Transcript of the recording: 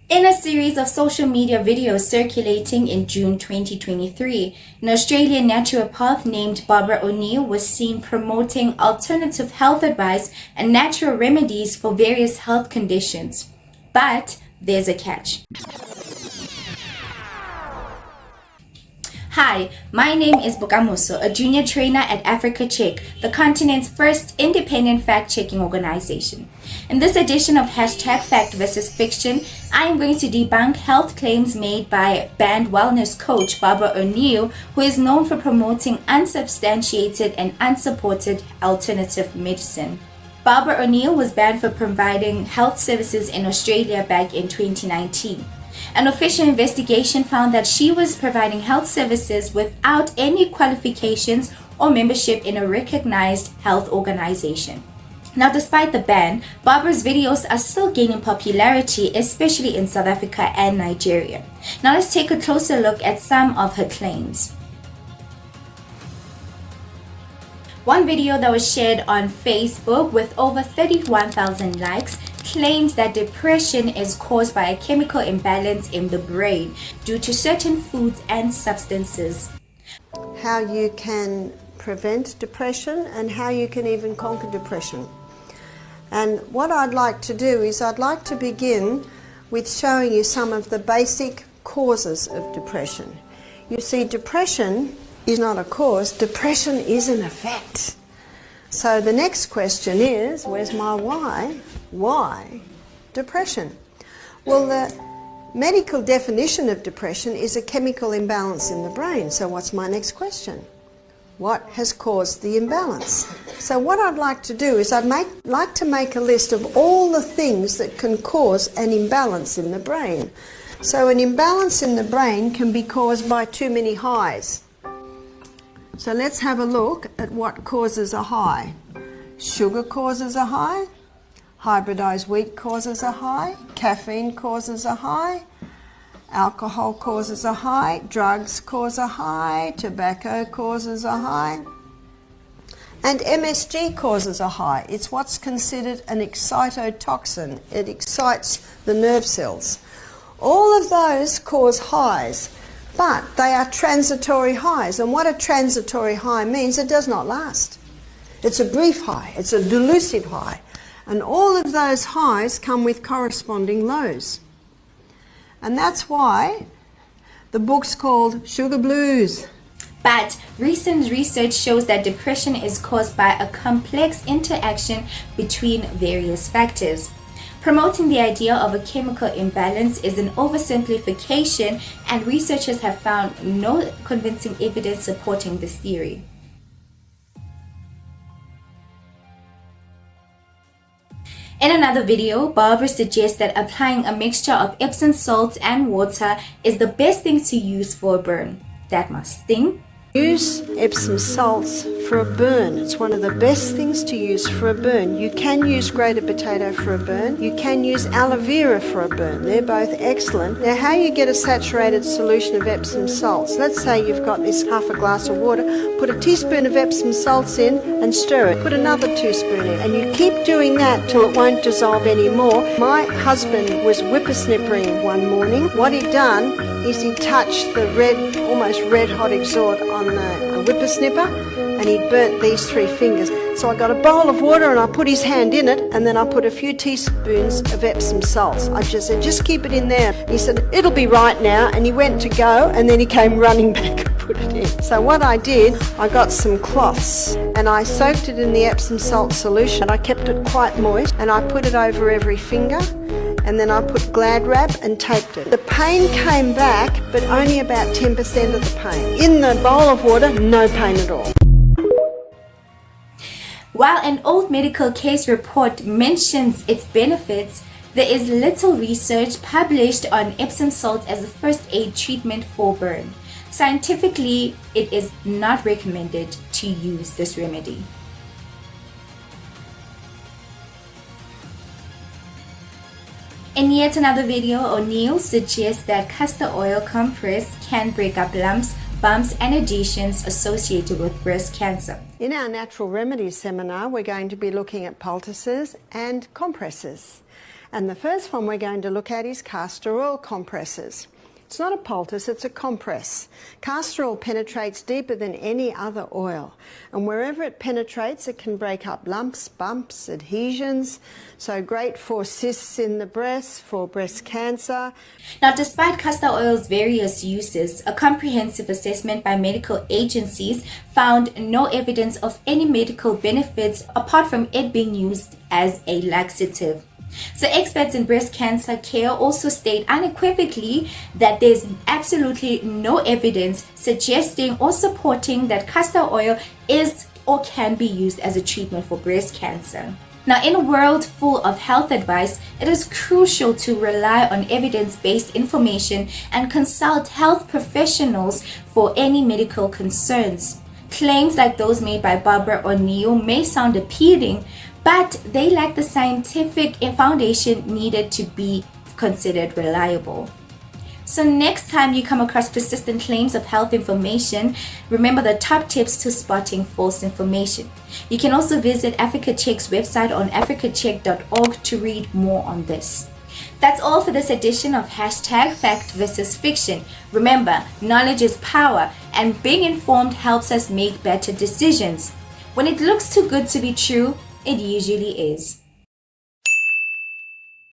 In a series of social media videos circulating in June 2023, an Australian naturopath named Barbara O'Neill was seen promoting alternative health advice and natural remedies for various health conditions. But there's a catch. Hi, my name is Bokamoso, a junior trainer at Africa Check, the continent's first independent fact-checking organization. In this edition of #Fact vs. Fiction, I am going to debunk health claims made by banned wellness coach Barbara O'Neill, who is known for promoting unsubstantiated and unsupported alternative medicine. Barbara O'Neill was banned for providing health services in Australia back in 2019. An official investigation found that she was providing health services without any qualifications or membership in a recognized health organization. Now, despite the ban, Barbara's videos are still gaining popularity, especially in South Africa and Nigeria. Now, let's take a closer look at some of her claims. One video that was shared on Facebook with over 31,000 likes claims that depression is caused by a chemical imbalance in the brain due to certain foods and substances. How you can prevent depression and how you can even conquer depression. And what I'd like to do is I'd like to begin with showing you some of the basic causes of depression. You see, depression is not a cause, depression is an effect. So the next question is, where's my why? Why depression? Well, the medical definition of depression is a chemical imbalance in the brain. So what's my next question? What has caused the imbalance? So what I'd like to do is I'd like to make a list of all the things that can cause an imbalance in the brain. So an imbalance in the brain can be caused by too many highs. So let's have a look at what causes a high. Sugar causes a high, hybridized wheat causes a high, caffeine causes a high, alcohol causes a high, drugs cause a high, tobacco causes a high, and MSG causes a high. It's what's considered an excitotoxin. It excites the nerve cells. All of those cause highs, but they are transitory highs. And what a transitory high means, it does not last. It's a brief high. It's a delusive high. And all of those highs come with corresponding lows. And that's why the book's called Sugar Blues. But recent research shows that depression is caused by a complex interaction between various factors. Promoting the idea of a chemical imbalance is an oversimplification, and researchers have found no convincing evidence supporting this theory. In another video, Barbara suggests that applying a mixture of Epsom salts and water is the best thing to use for a burn. That must sting. Use Epsom salts for a burn. It's one of the best things to use for a burn. You can use grated potato for a burn. You can use aloe vera for a burn. They're both excellent. Now, how you get a saturated solution of Epsom salts? Let's say you've got this half a glass of water. Put a teaspoon of Epsom salts in and stir it. Put another teaspoon in. And you keep doing that till it won't dissolve anymore. My husband was whippersnippering one morning. What he'd done is he touched the almost red hot exhaust on the whippersnipper, and he'd burnt these 3 fingers. So I got a bowl of water and I put his hand in it, and then I put a few teaspoons of Epsom salts. I just said, just keep it in there. He said, it'll be right now, and he went to go, and then he came running back and put it in. So what I did, I got some cloths and I soaked it in the Epsom salt solution, and I kept it quite moist, and I put it over every finger, and then I put Glad Wrap and taped it. The pain came back, but only about 10% of the pain. In the bowl of water, no pain at all. While an old medical case report mentions its benefits, there is little research published on Epsom salt as a first aid treatment for burn. Scientifically, it is not recommended to use this remedy. In yet another video, O'Neill suggests that castor oil compress can break up lumps, bumps and adhesions associated with breast cancer. In our natural remedies seminar, we're going to be looking at poultices and compresses. And the first one we're going to look at is castor oil compresses. It's not a poultice, it's a compress. Castor oil penetrates deeper than any other oil, and wherever it penetrates it can break up lumps, bumps, adhesions, so great for cysts in the breast, for breast cancer. Now, despite castor oil's various uses, a comprehensive assessment by medical agencies found no evidence of any medical benefits apart from it being used as a laxative. So experts in breast cancer care also state unequivocally that there's absolutely no evidence suggesting or supporting that castor oil is or can be used as a treatment for breast cancer. Now, in a world full of health advice, it is crucial to rely on evidence-based information and consult health professionals for any medical concerns. Claims like those made by Barbara O'Neill may sound appealing, but they lack the scientific foundation needed to be considered reliable. So next time you come across persistent claims of health information, remember the top tips to spotting false information. You can also visit Africa Check's website on africacheck.org to read more on this. That's all for this edition of #Fact versus Fiction. Remember, knowledge is power, and being informed helps us make better decisions. When it looks too good to be true, it usually is.